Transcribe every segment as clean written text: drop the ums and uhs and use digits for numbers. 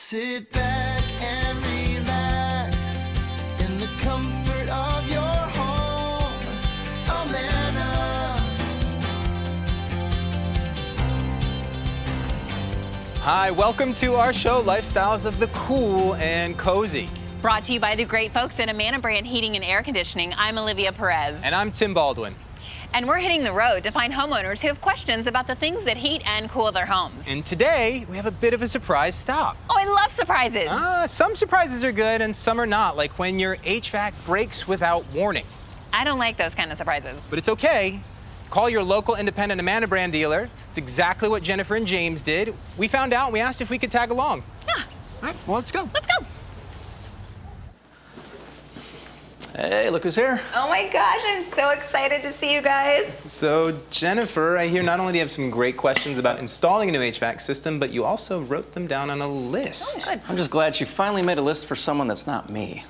Sit back and relax in the comfort of your home. Amana. Hi, welcome to our show, Lifestyles of the Cool and Cozy. Brought to you by the great folks at Amana Brand Heating and Air Conditioning. I'm Olivia Perez. And I'm Tim Baldwin. And we're hitting the road to find homeowners who have questions about the things that heat and cool their homes. And today, we have a bit of a surprise stop. Oh, I love surprises. Some surprises are good and some are not, like when your HVAC breaks without warning. I don't like those kind of surprises. But it's okay. Call your local independent Amana Brand dealer. It's exactly what Jennifer and James did. We found out and we asked if we could tag along. Yeah. All right, well, let's go. Let's go. Hey, look who's here. Oh my gosh, I'm so excited to see you guys. So, Jennifer, I hear not only do you have some great questions about installing a new HVAC system, but you also wrote them down on a list. Oh, good. I'm just glad she finally made a list for someone that's not me.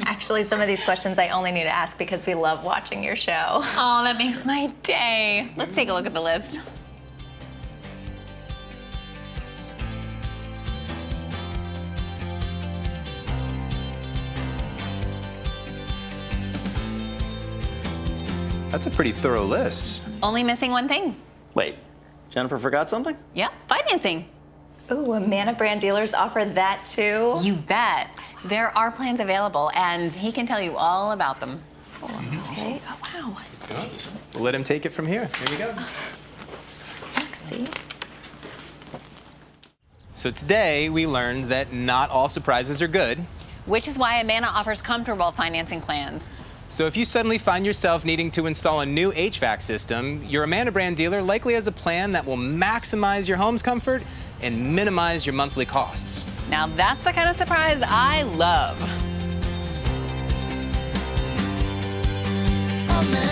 Actually, some of these questions I only need to ask because we love watching your show. Oh, that makes my day. Let's take a look at the list. That's a pretty thorough list. Only missing one thing. Wait, Jennifer forgot something? Yep, financing. Ooh, Amana Brand dealers offer that too? You bet. There are plans available, and he can tell you all about them. Okay, oh wow. We'll let him take it from here. Here we go. Look, see? So today, we learned that not all surprises are good. Which is why Amana offers comfortable financing plans. So if you suddenly find yourself needing to install a new HVAC system, your Amana Brand dealer likely has a plan that will maximize your home's comfort and minimize your monthly costs. Now that's the kind of surprise I love. Amana.